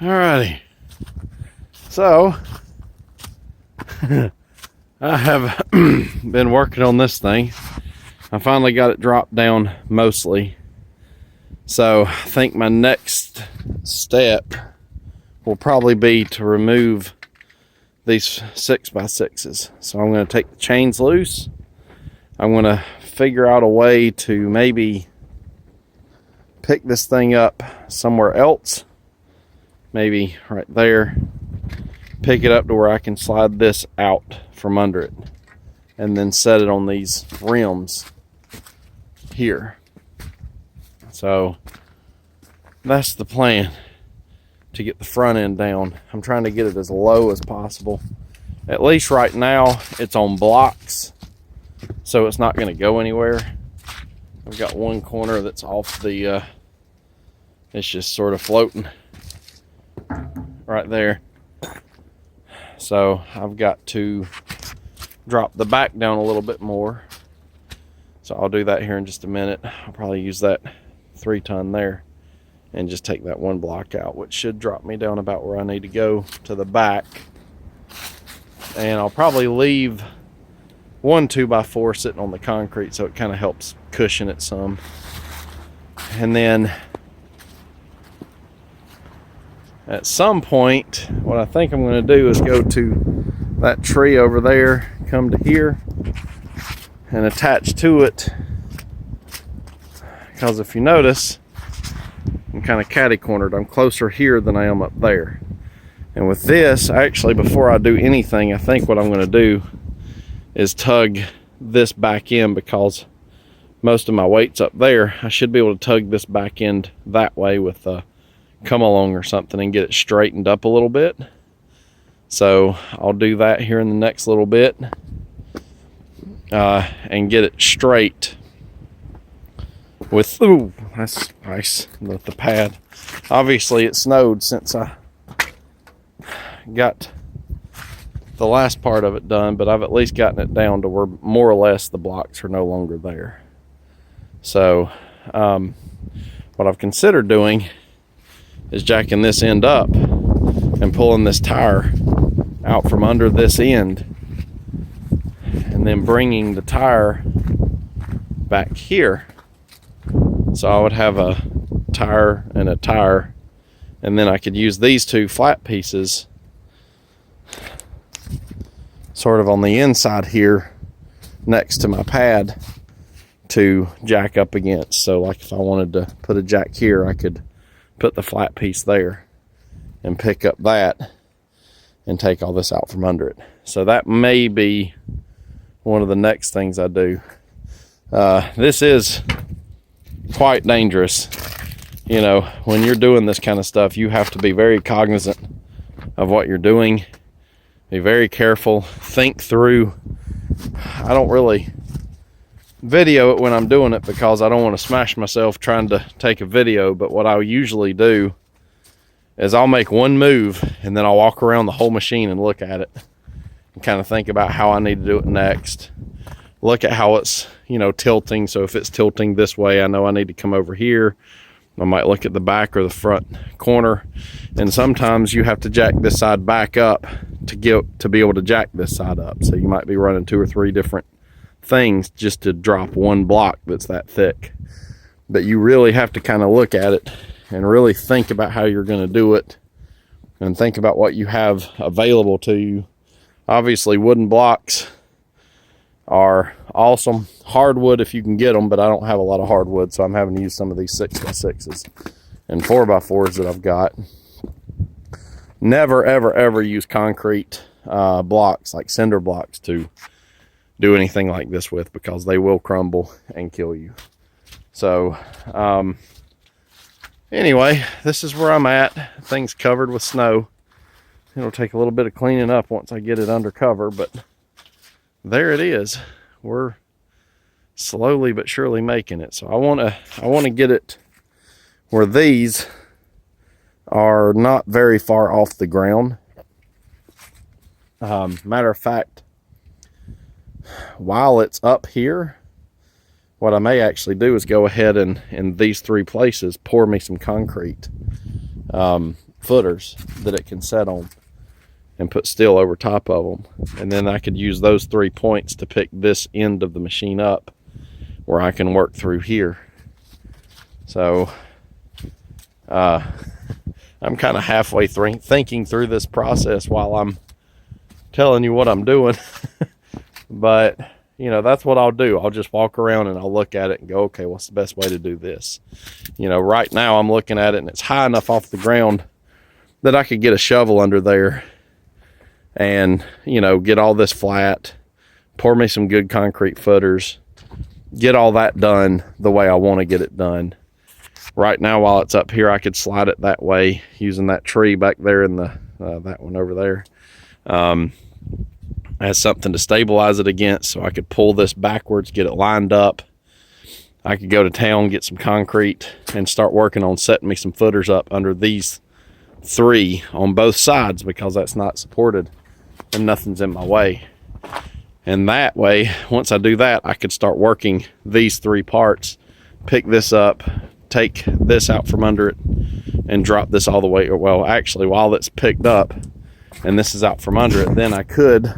Alrighty. So, I have been working on this thing. I finally got it dropped down mostly. So, I think my next step will probably be to remove these 6x6s. So, I'm going to take the chains loose. I'm going to figure out a way to maybe pick this thing up somewhere else. Maybe right there. Pick it up to where I can slide this out from under it. And then set it on these rims here. So that's the plan, to get the front end down. I'm trying to get it as low as possible. At least right now it's on blocks, so it's not going to go anywhere. I've got one corner that's off the it's just sort of floating right there. So I've got to drop the back down a little bit more. So I'll do that here in just a minute. I'll probably use that 3-ton there and just take that one block out, which should drop me down about where I need to go to the back. And I'll probably leave one 2x4 sitting on the concrete so it kind of helps cushion it some. And then at some point, what I think I'm going to do is go to that tree over there, come to here, and attach to it. Because if you notice, I'm kind of catty-cornered. I'm closer here than I am up there. And with this, actually, before I do anything, I think what I'm going to do is tug this back in, because most of my weight's up there. I should be able to tug this back end that way with a come along or something and get it straightened up a little bit. So I'll do that here in the next little bit and get it straight with, ooh, that's nice, with the pad. Obviously it snowed since I got the last part of it done, but I've at least gotten it down to where more or less the blocks are no longer there. So what I've considered doing is jacking this end up and pulling this tire out from under this end, and then bringing the tire back here. So I would have a tire and a tire, and then I could use these two flat pieces sort of on the inside here next to my pad to jack up against. So like if I wanted to put a jack here, I could put the flat piece there and pick up that and take all this out from under it. So that may be one of the next things I do. This is quite dangerous. You know, when you're doing this kind of stuff, you have to be very cognizant of what you're doing. Be very careful. Think through. I don't really video it when I'm doing it because I don't want to smash myself trying to take a video, but what I usually do is I'll make one move and then I'll walk around the whole machine and look at it and kind of think about how I need to do it next. Look at how it's, you know, tilting. So if it's tilting this way, I know I need to come over here. I might look at the back or the front corner, and sometimes you have to jack this side back up to be able to jack this side up. So you might be running 2 or 3 different things just to drop one block that's that thick. But you really have to kind of look at it and really think about how you're going to do it, and think about what you have available to you. Obviously wooden blocks are awesome. Hardwood if you can get them, but I don't have a lot of hardwood, so I'm having to use some of these 6x6s and 4x4s that I've got. Never ever ever use concrete blocks like cinder blocks to do anything like this with, because they will crumble and kill you. So anyway, this is where I'm at. Things covered with snow. It'll take a little bit of cleaning up once I get it under cover, but there it is. We're slowly but surely making it. So I want to get it where these are not very far off the ground. Matter of fact, while it's up here, what I may actually do is go ahead and in these 3 places pour me some concrete footers that it can set on and put steel over top of them. And then I could use those 3 points to pick this end of the machine up where I can work through here. So I'm kind of halfway thinking through this process while I'm telling you what I'm doing. But you know, that's what I'll do. I'll just walk around and I'll look at it and go, okay, what's the best way to do this? You know, right now I'm looking at it and it's high enough off the ground that I could get a shovel under there and, you know, get all this flat, pour me some good concrete footers, get all that done the way I want to get it done. Right now, while it's up here, I could slide it that way using that tree back there in the, that one over there. As something to stabilize it against, so I could pull this backwards, get it lined up. I could go to town, get some concrete, and start working on setting me some footers up under these 3 on both sides, because that's not supported and nothing's in my way. And that way, once I do that, I could start working these 3 parts, pick this up, take this out from under it, and drop this all the way. Well, actually, while it's picked up and this is out from under it, then I could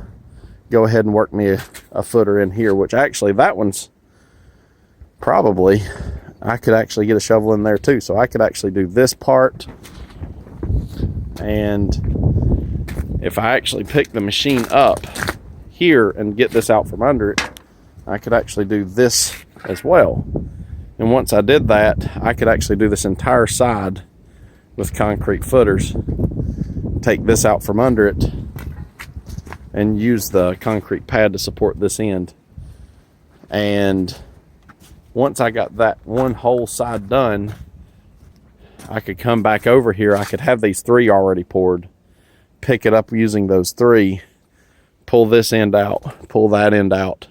go ahead and work me a footer in here, which actually that one's probably, I could actually get a shovel in there too. So I could actually do this part, and if I actually pick the machine up here and get this out from under it, I could actually do this as well. And once I did that, I could actually do this entire side with concrete footers, take this out from under it, and use the concrete pad to support this end. And once I got that one whole side done, I could come back over here. I could have these 3 already poured, pick it up using those 3, pull this end out, pull that end out,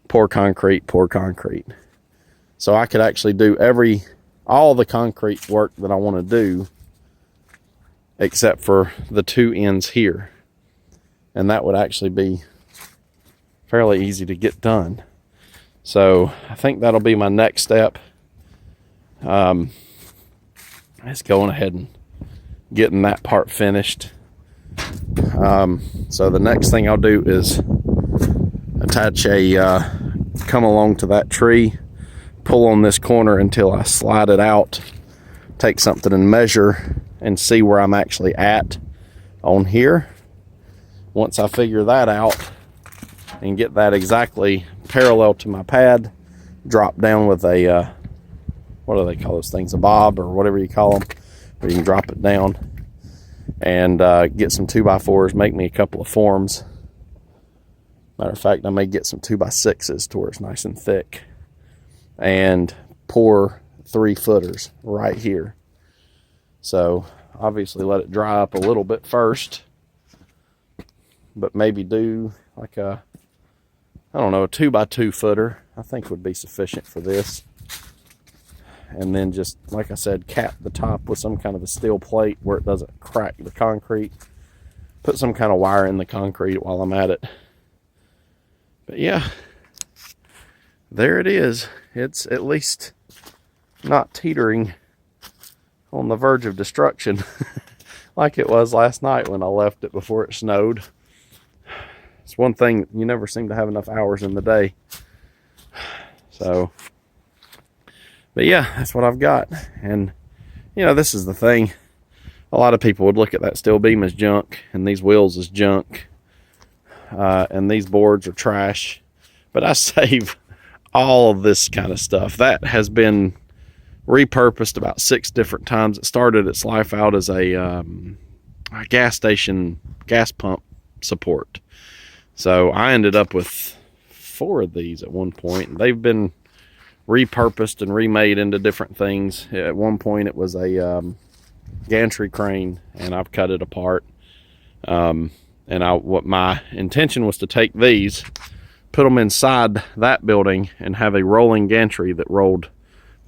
pour concrete, pour concrete. So I could actually do all the concrete work that I want to do, except for the 2 ends here. And that would actually be fairly easy to get done. So I think that'll be my next step. It's going ahead and getting that part finished. So the next thing I'll do is attach come along to that tree, pull on this corner until I slide it out, take something and measure and see where I'm actually at on here. Once I figure that out and get that exactly parallel to my pad, drop down with a, what do they call those things, a bob or whatever you call them, where you can drop it down, and get some 2x4s, make me a couple of forms. Matter of fact, I may get some 2x6s to where it's nice and thick, and pour 3 footers right here. So obviously let it dry up a little bit first, but maybe do like a, I don't know, a 2x2 footer I think would be sufficient for this. And then just, like I said, cap the top with some kind of a steel plate where it doesn't crack the concrete. Put some kind of wire in the concrete while I'm at it. But yeah, there it is. It's at least not teetering on the verge of destruction like it was last night when I left it before it snowed. It's one thing, you never seem to have enough hours in the day. So, but yeah, that's what I've got. And, you know, this is the thing. A lot of people would look at that steel beam as junk, and these wheels as junk, and these boards are trash. But I save all of this kind of stuff. That has been repurposed about 6 different times. It started its life out as a gas station gas pump support. So I ended up with 4 of these at one point. They've been repurposed and remade into different things. At one point it was a gantry crane, and I've cut it apart. And what my intention was to take these, put them inside that building, and have a rolling gantry that rolled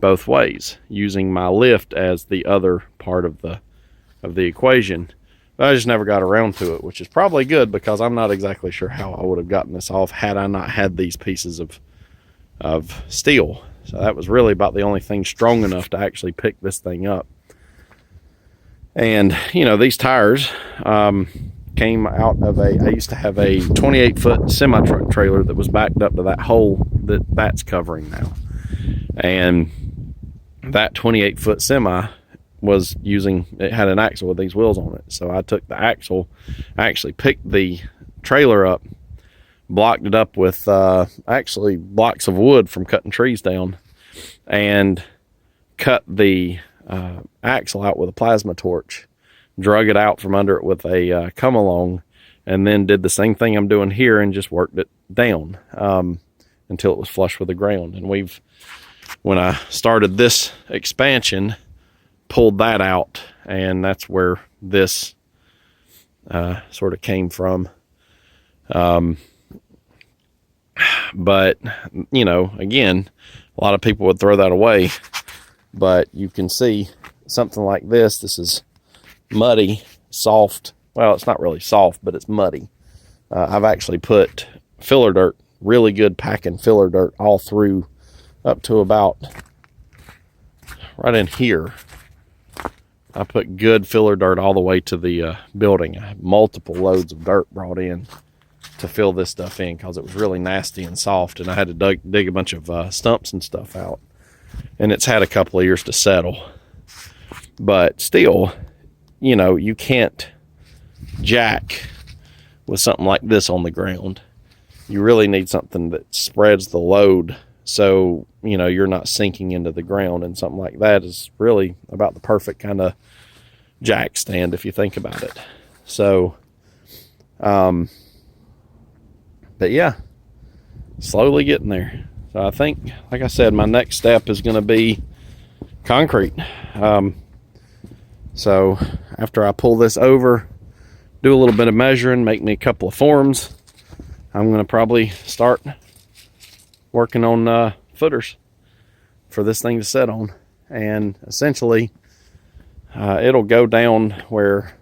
both ways, using my lift as the other part of the equation. But I just never got around to it, which is probably good, because I'm not exactly sure how I would have gotten this off had I not had these pieces of steel. So that was really about the only thing strong enough to actually pick this thing up. And, you know, these tires came out of I used to have a 28-foot semi-truck trailer that was backed up to that hole that's covering now. And that 28-foot semi was it had an axle with these wheels on it. So I took the axle, I actually picked the trailer up, blocked it up with actually blocks of wood from cutting trees down, and cut the axle out with a plasma torch, drug it out from under it with a come along, and then did the same thing I'm doing here and just worked it down until it was flush with the ground. And when I started this expansion, pulled that out, and that's where this sort of came from. But, you know, again, a lot of people would throw that away, but you can see something like this. This is muddy, soft. Well, it's not really soft, but it's muddy. I've actually put filler dirt, really good packing filler dirt, all through up to about right in here. I put good filler dirt all the way to the building. I had multiple loads of dirt brought in to fill this stuff in because it was really nasty and soft, and I had to dig a bunch of stumps and stuff out. And it's had a couple of years to settle. But still, you know, you can't jack with something like this on the ground. You really need something that spreads the load so, you know, you're not sinking into the ground, and something like that is really about the perfect kind of jack stand if you think about it. So, but yeah, slowly getting there. So I think, like I said, my next step is going to be concrete. So after I pull this over, do a little bit of measuring, make me a couple of forms, I'm going to probably start working on footers for this thing to sit on. And essentially, it'll go down where,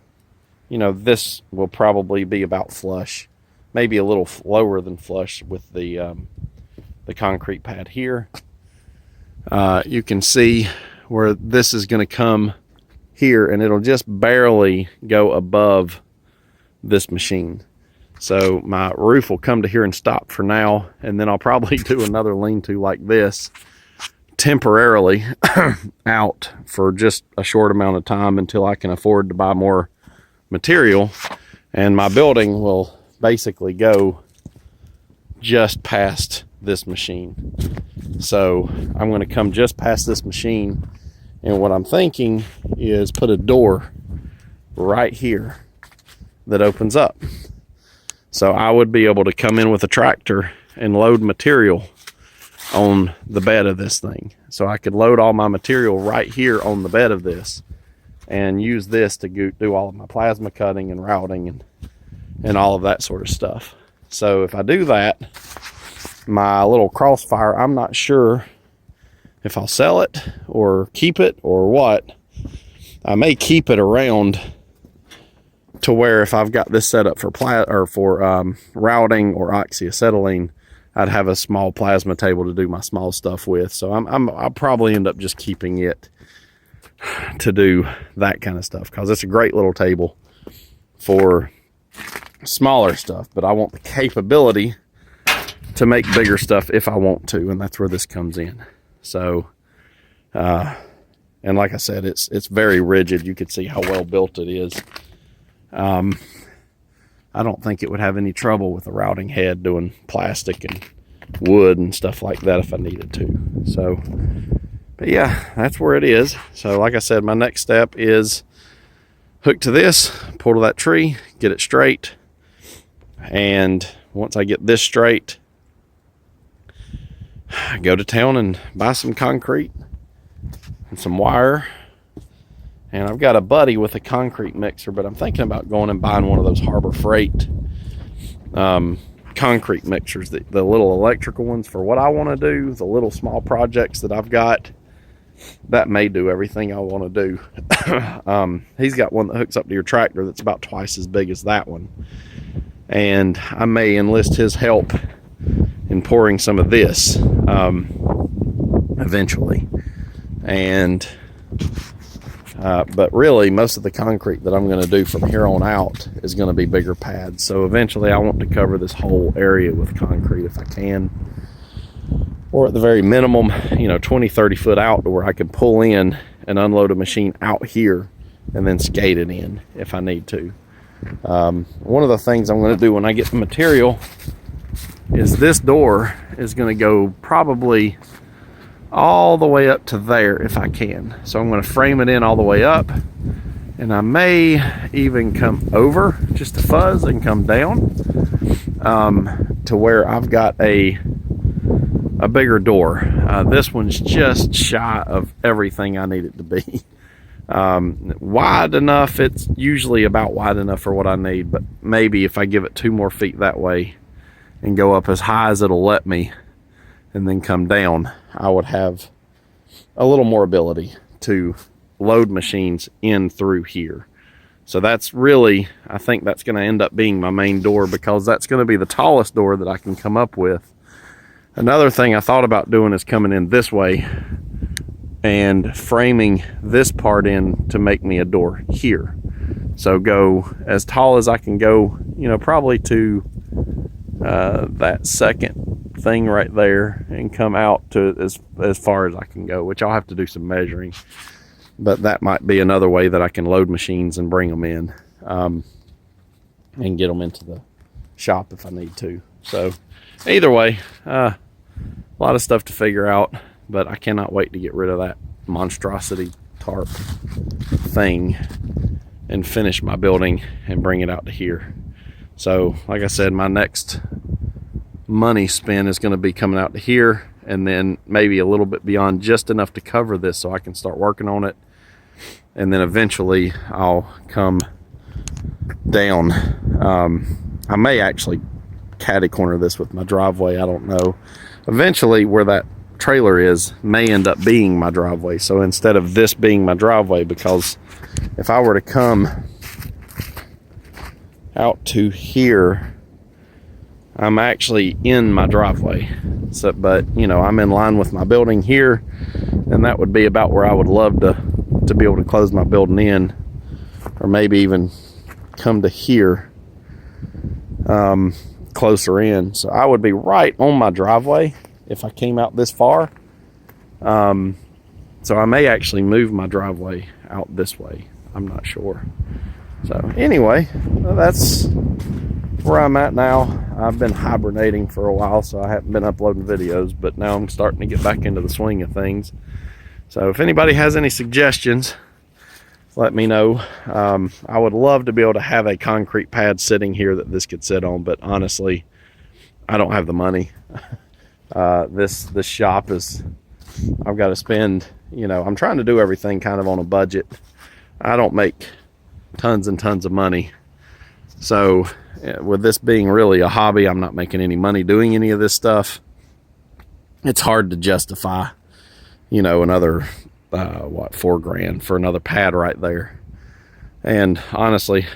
you know, this will probably be about flush, maybe a little lower than flush with the concrete pad here. You can see where this is going to come here, and it'll just barely go above this machine. So my roof will come to here and stop for now, and then I'll probably do another lean-to like this temporarily out for just a short amount of time until I can afford to buy more material, and my building will basically go just past this machine. So I'm going to come just past this machine, and what I'm thinking is put a door right here that opens up. So I would be able to come in with a tractor and load material on the bed of this thing. So I could load all my material right here on the bed of this and use this to do all of my plasma cutting and routing and all of that sort of stuff. So if I do that, my little Crossfire, I'm not sure if I'll sell it or keep it or what. I may keep it around to where if I've got this set up for routing or oxyacetylene, I'd have a small plasma table to do my small stuff with. So I'll probably end up just keeping it to do that kind of stuff, because it's a great little table for smaller stuff, but I want the capability to make bigger stuff if I want to, and that's where this comes in. So, and like I said, it's very rigid. You can see how well built it is. I don't think it would have any trouble with a routing head doing plastic and wood and stuff like that if I needed to. So, but yeah, that's where it is. So like I said, my next step is hook to this, pull to that tree, get it straight. And once I get this straight, go to town and buy some concrete and some wire. And I've got a buddy with a concrete mixer, but I'm thinking about going and buying one of those Harbor Freight concrete mixers, the little electrical ones for what I want to do, the little small projects that I've got. That may do everything I want to do. He's got one that hooks up to your tractor that's about twice as big as that one. And I may enlist his help in pouring some of this eventually. And But really, most of the concrete that I'm going to do from here on out is going to be bigger pads. So eventually I want to cover this whole area with concrete if I can. Or at the very minimum, 20, 30 foot out to where I can pull in and unload a machine out here and then skate it in if I need to. One of the things I'm going to do when I get the material is this door is going to go probably all the way up to there if I can. So I'm going to frame it in all the way up, and I may even come over just a fuzz and come down to where I've got a bigger door. This one's just shy of everything I need it to be. Wide enough, it's usually about wide enough for what I need, but maybe if I give it 2 more feet that way and go up as high as it'll let me and then come down, I would have a little more ability to load machines in through here. So that's really, I think that's going to end up being my main door, because that's going to be the tallest door that I can come up with. Another thing I thought about doing is coming in this way and framing this part in to make me a door here. So go as tall as I can go, probably to that second thing right there, and come out to as far as I can go, which I'll have to do some measuring. But that might be another way that I can load machines and bring them in and get them into the shop if I need to. So either way, a lot of stuff to figure out, but I cannot wait to get rid of that monstrosity tarp thing and finish my building and bring it out to here. So like I said, my next money spend is going to be coming out to here, and then maybe a little bit beyond, just enough to cover this so I can start working on it. And then eventually I'll come down. I may actually catty corner this with my driveway, I don't know. Eventually where that trailer is may end up being my driveway. So instead of this being my driveway, because if I were to come out to here, I'm actually in my driveway. So, but I'm in line with my building here, and that would be about where I would love to be able to close my building in, or maybe even come to here closer in. So I would be right on my driveway if I came out this far. So I may actually move my driveway out this way. I'm not sure. So anyway, that's where I'm at now. I've been hibernating for a while, so I haven't been uploading videos, but now I'm starting to get back into the swing of things. So if anybody has any suggestions, let me know. I would love to be able to have a concrete pad sitting here that this could sit on, but honestly, I don't have the money. This shop is, I've got to spend, I'm trying to do everything kind of on a budget. I don't make tons and tons of money. So with this being really a hobby, I'm not making any money doing any of this stuff. It's hard to justify, another, $4,000 for another pad right there. And honestly,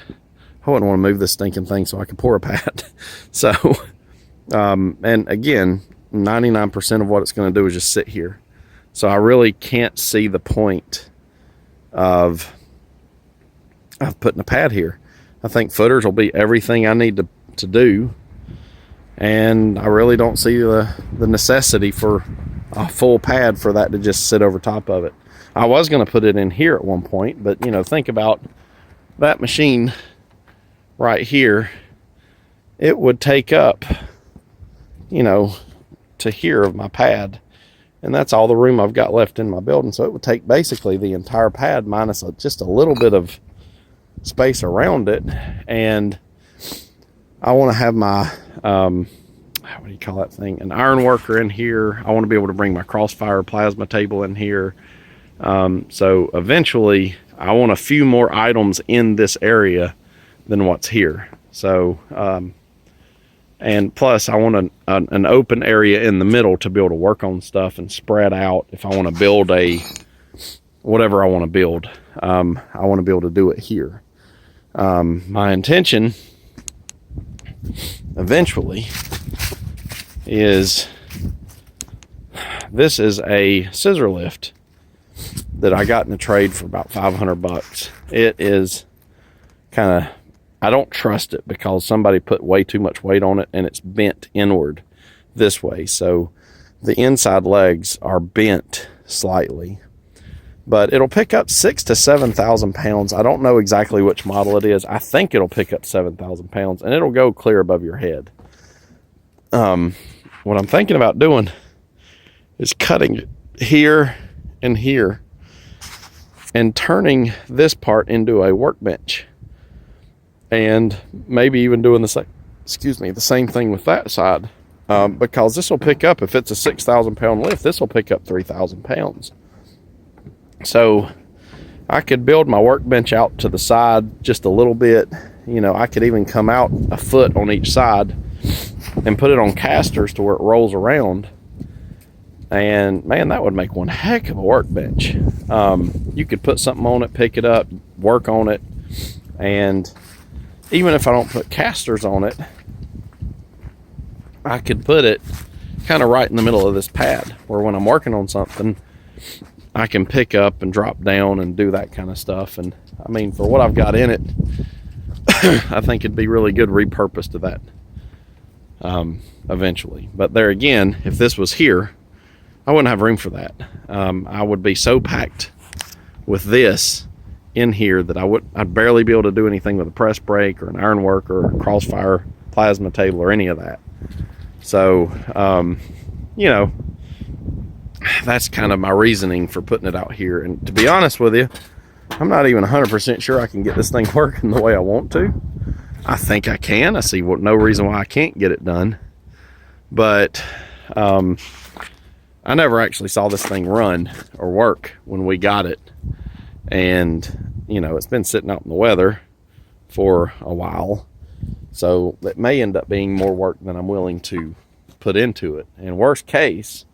I wouldn't want to move this stinking thing so I could pour a pad. So, and again, 99% of what it's going to do is just sit here. So I really can't see the point of putting a pad here. I think footers will be everything I need to do. And I really don't see the necessity for a full pad for that to just sit over top of it. I was going to put it in here at one point, but think about that machine right here. It would take up, to here of my pad, and that's all the room I've got left in my building. So it would take basically the entire pad minus just a little bit of space around it. And I want to have my what do you call that thing, an iron worker in here. I want to be able to bring my Crossfire plasma table in here. So eventually I want a few more items in this area than what's here. So and plus I want an open area in the middle to be able to work on stuff and spread out. If I want to build whatever I want to build, I want to be able to do it here. My intention eventually is, this is a scissor lift that I got in a trade for about 500 bucks. It is kind of, I don't trust it because somebody put way too much weight on it and it's bent inward this way. So the inside legs are bent slightly, but it'll pick up 6,000 to 7,000 pounds. I don't know exactly which model it is. I think it'll pick up 7,000 pounds and it'll go clear above your head. What I'm thinking about doing is cutting it here and here and turning this part into a workbench, and maybe even doing the same thing with that side, because this will pick up, if it's a 6,000 pound lift, this will pick up 3,000 pounds. So I could build my workbench out to the side just a little bit. You know, I could even come out a foot on each side and put it on casters to where it rolls around. And man, that would make one heck of a workbench. You could put something on it, pick it up, work on it. And even if I don't put casters on it, I could put it kind of right in the middle of this pad where when I'm working on something, I can pick up and drop down and do that kind of stuff. And I mean, for what I've got in it, I think it'd be really good repurposed to that eventually. But there again, if this was here, I wouldn't have room for that. I would be so packed with this in here that I'd barely be able to do anything with a press brake or an ironwork or a crossfire plasma table or any of that. So, you know, that's kind of my reasoning for putting it out here. And to be honest with you, I'm not even 100% sure I can get this thing working the way I want to. I think I can. I see no reason why I can't get it done. But I never actually saw this thing run or work when we got it. And, you know, it's been sitting out in the weather for a while. So it may end up being more work than I'm willing to put into it. And worst case,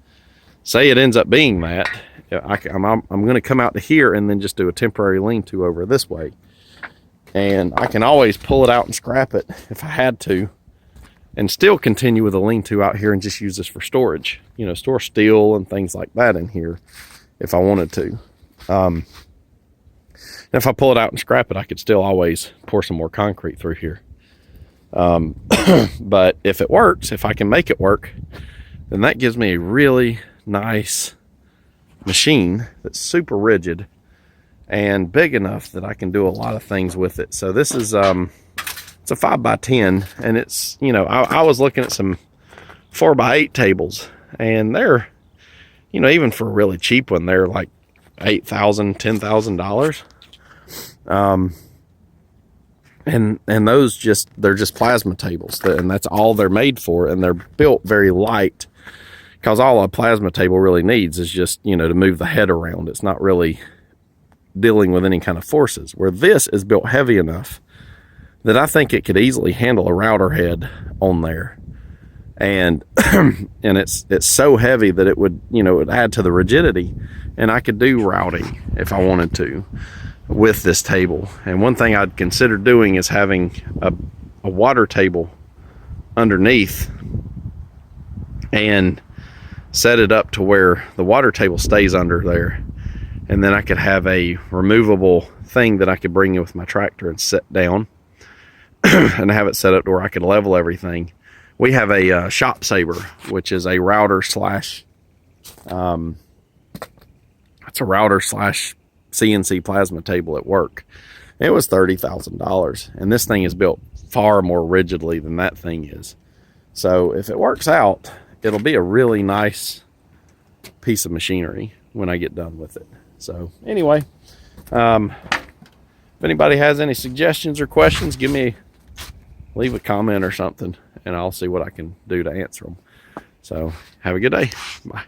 say it ends up being that, I'm going to come out to here and then just do a temporary lean-to over this way. And I can always pull it out and scrap it if I had to, and still continue with a lean-to out here and just use this for storage. You know, store steel and things like that in here if I wanted to. If I pull it out and scrap it, I could still always pour some more concrete through here. But if it works, if I can make it work, then that gives me a really nice machine that's super rigid and big enough that I can do a lot of things with it. So this is it's a 5x10, and it's, you know, I was looking at some 4x8 tables, and they're, you know, even for a really cheap one, they're like $8,000, $10,000. And those they're just plasma tables, and that's all they're made for, and they're built very light, because all a plasma table really needs is just, you know, to move the head around. It's not really dealing with any kind of forces, where this is built heavy enough that I think it could easily handle a router head on there. And and it's so heavy that it would, you know, it would add to the rigidity, and I could do routing if I wanted to with this table. And one thing I'd consider doing is having a water table underneath and set it up to where the water table stays under there, and then I could have a removable thing that I could bring in with my tractor and set down and have it set up to where I could level everything. We have a Shop Saver, which is a router slash CNC plasma table at work. It was $30,000, and this thing is built far more rigidly than that thing is. So if it works out, it'll be a really nice piece of machinery when I get done with it. So anyway, if anybody has any suggestions or questions, leave a comment or something, and I'll see what I can do to answer them. So have a good day. Bye.